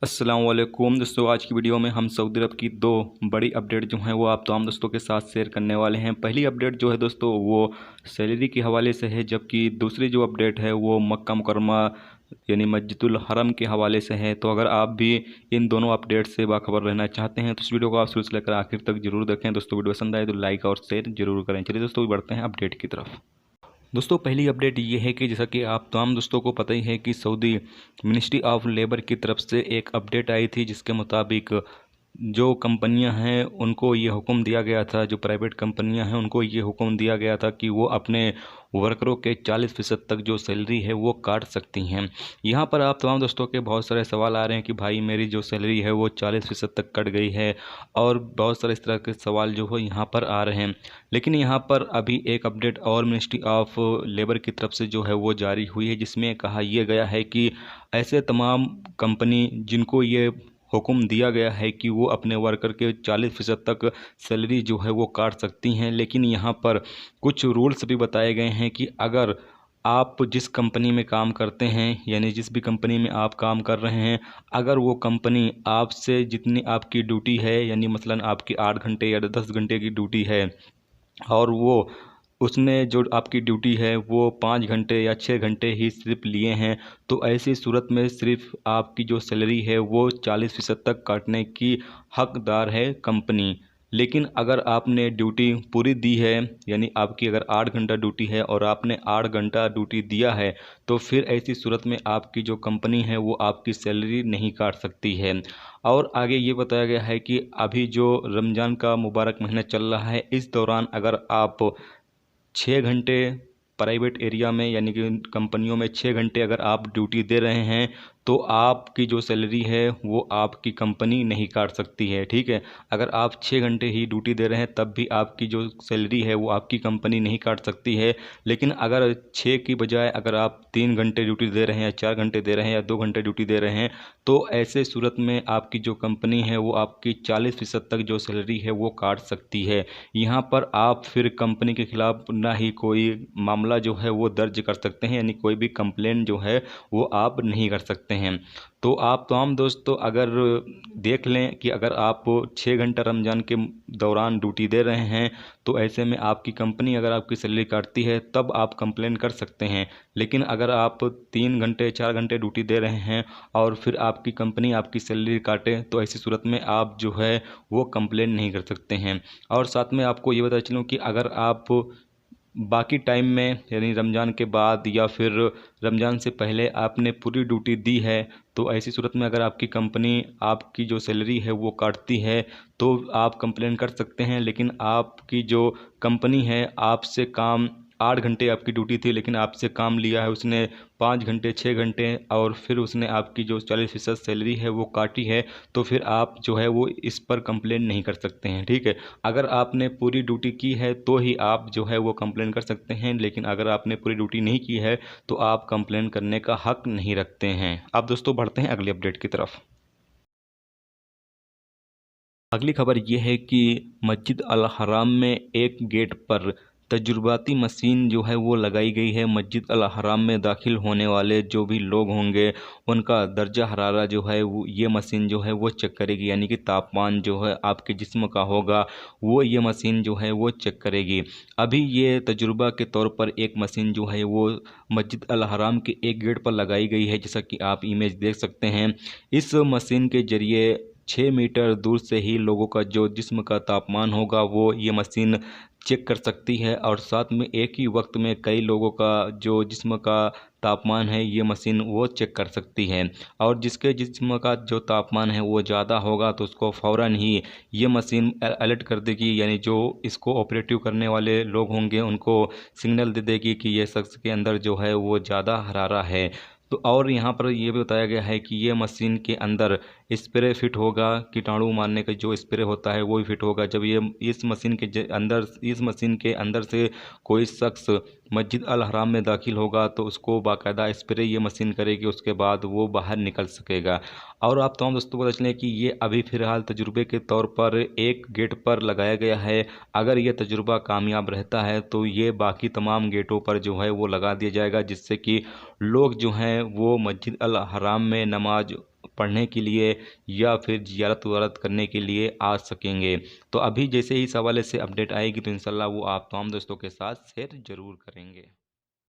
अस्सलाम वालेकुम दोस्तों, आज की वीडियो में हम सऊदी अरब की दो बड़ी अपडेट जो हैं वो आप तमाम दोस्तों के साथ शेयर करने वाले हैं। पहली अपडेट जो है दोस्तों वो सैलरी के हवाले से है, जबकि दूसरी जो अपडेट है वो मक्का मुकर्रमा यानी मस्जिदुल हरम के हवाले से है। तो अगर आप भी इन दोनों अपडेट से बाखबर रहना चाहते हैं तो इस वीडियो को आप शुरू से लेकर आखिर तक जरूर देखें। दोस्तों वीडियो पसंद आए तो लाइक और शेयर जरूर करें। चलिए दोस्तों बढ़ते हैं अपडेट की तरफ। दोस्तों पहली अपडेट ये है कि जैसा कि आप तमाम दोस्तों को पता ही है कि सऊदी मिनिस्ट्री ऑफ लेबर की तरफ से एक अपडेट आई थी, जिसके मुताबिक जो कंपनियां हैं उनको ये हुक्म दिया गया था, जो प्राइवेट कंपनियां हैं उनको ये हुक्म दिया गया था कि वो अपने वर्करों के 40% तक जो सैलरी है वो काट सकती हैं। यहाँ पर आप तमाम दोस्तों के बहुत सारे सवाल आ रहे हैं कि भाई मेरी जो सैलरी है वो 40% तक कट गई है, और बहुत सारे इस तरह के सवाल जो है यहाँ पर आ रहे हैं। लेकिन यहाँ पर अभी एक अपडेट और मिनिस्ट्री ऑफ लेबर की तरफ से जो है वो जारी हुई है, जिसमें कहा यह गया है कि ऐसे तमाम कंपनी जिनको ये हुक्म दिया गया है कि वो अपने वर्कर के 40% तक सैलरी जो है वो काट सकती हैं, लेकिन यहाँ पर कुछ रूल्स भी बताए गए हैं कि अगर आप जिस कंपनी में काम करते हैं यानी जिस भी कंपनी में आप काम कर रहे हैं, अगर वो कंपनी आपसे जितनी आपकी ड्यूटी है यानी मसलन आपकी 8 घंटे या 10 घंटे की ड्यूटी है और वो उसने जो आपकी ड्यूटी है वो 5 घंटे या 6 घंटे ही सिर्फ लिए हैं, तो ऐसी सूरत में सिर्फ आपकी जो सैलरी है वो 40% तक काटने की हकदार है कंपनी। लेकिन अगर आपने ड्यूटी पूरी दी है यानी आपकी अगर 8 घंटा ड्यूटी है और आपने 8 घंटा ड्यूटी दिया है, तो फिर ऐसी सूरत में आपकी जो कंपनी है वो आपकी सैलरी नहीं काट सकती है। और आगे ये बताया गया है कि अभी जो रमज़ान का मुबारक महीना चल रहा है, इस दौरान अगर आप 6 घंटे प्राइवेट एरिया में यानी कि कंपनियों में 6 घंटे अगर आप ड्यूटी दे रहे हैं, तो आपकी जो सैलरी है वो आपकी कंपनी नहीं काट सकती है। ठीक है, अगर आप 6 घंटे ही ड्यूटी दे रहे हैं तब भी आपकी जो सैलरी है वो आपकी कंपनी नहीं काट सकती है। लेकिन अगर 6 की बजाय अगर आप 3 घंटे ड्यूटी दे रहे हैं या 4 घंटे दे रहे हैं या 2 घंटे ड्यूटी दे रहे हैं, तो ऐसे सूरत में आपकी जो कंपनी है वो आपकी 40% तक जो सैलरी है वो काट सकती है। यहाँ पर आप फिर कंपनी के खिलाफ ना ही कोई मामला जो है वो दर्ज कर सकते हैं, यानी कोई भी कंप्लेन जो है वो आप नहीं कर सकते हैं। तो आप तमाम दोस्तों अगर देख लें कि अगर आप 6 घंटा रमज़ान के दौरान ड्यूटी दे रहे हैं, तो ऐसे में आपकी कंपनी अगर आपकी सैलरी काटती है तब आप कंप्लेन कर सकते हैं। लेकिन अगर आप 3 घंटे 4 घंटे ड्यूटी दे रहे हैं और फिर आपकी कंपनी आपकी सैलरी काटे, तो ऐसी सूरत में आप जो है वो कंप्लेन नहीं कर सकते हैं। और साथ में आपको ये बता चलूँ कि अगर आप बाकी टाइम में यानी रमज़ान के बाद या फिर रमज़ान से पहले आपने पूरी ड्यूटी दी है, तो ऐसी सूरत में अगर आपकी कंपनी आपकी जो सैलरी है वो काटती है तो आप कंप्लेन कर सकते हैं। लेकिन आपकी जो कंपनी है आपसे काम 8 घंटे आपकी ड्यूटी थी, लेकिन आपसे काम लिया है उसने 5 घंटे 6 घंटे और फिर उसने आपकी जो 40% सैलरी है वो काटी है, तो फिर आप जो है वो इस पर कंप्लेन नहीं कर सकते हैं। ठीक है, अगर आपने पूरी ड्यूटी की है तो ही आप जो है वो कंप्लेन कर सकते हैं, लेकिन अगर आपने पूरी ड्यूटी नहीं की है तो आप कंप्लेन करने का हक नहीं रखते हैं। अब दोस्तों बढ़ते हैं अगली अपडेट की तरफ। अगली खबर यह है कि मस्जिद अल हराम में एक गेट पर तजुर्बाती मशीन जो है वो लगाई गई है। मस्जिद अल हराम में दाखिल होने वाले जो भी लोग होंगे उनका दर्जा हरारा जो है वो ये मशीन जो है वो चेक करेगी, यानी कि तापमान जो है आपके जिस्म का होगा वो ये मशीन जो है वो चेक करेगी। अभी ये तजुर्बा के तौर पर एक मशीन जो है वो मस्जिद अल हराम के एक गेट पर लगाई गई है, जैसा कि आप इमेज देख सकते हैं। इस मशीन के जरिए 6 मीटर दूर से ही लोगों का जो जिस्म का तापमान होगा वो ये मशीन चेक कर सकती है, और साथ में एक ही वक्त में कई लोगों का जो जिस्म का तापमान है ये मशीन वो चेक कर सकती है। और जिसके जिस्म का जो तापमान है वो ज़्यादा होगा तो उसको फ़ौरन ही ये मशीन अलर्ट कर देगी, यानी जो इसको ऑपरेटिव करने वाले लोग होंगे उनको सिग्नल दे देगी कि ये शख्स के अंदर जो है वो ज़्यादा हरारा है। तो और यहाँ पर यह भी बताया गया है कि ये मशीन के अंदर स्प्रे फिट होगा, कीटाणु मारने का जो स्प्रे होता है वो भी फिट होगा। जब ये इस मशीन के अंदर से कोई शख्स मस्जिद अल हराम में दाखिल होगा तो उसको बाकायदा स्प्रे ये मशीन करेगी, उसके बाद वो बाहर निकल सकेगा। और आप तमाम दोस्तों को बता चलें कि ये अभी फ़िलहाल तजुर्बे के तौर पर एक गेट पर लगाया गया है। अगर ये तजुर्बा कामयाब रहता है तो ये बाकी तमाम गेटों पर जो है वो लगा दिया जाएगा, जिससे कि लोग जो हैं वो मस्जिद अल हराम में नमाज पढ़ने के लिए या फिर ज़ियारत वगैरत करने के लिए आ सकेंगे। तो अभी जैसे ही इस हवाले से अपडेट आएगी तो इंशाल्लाह वो आप तमाम दोस्तों के साथ शेयर ज़रूर करेंगे।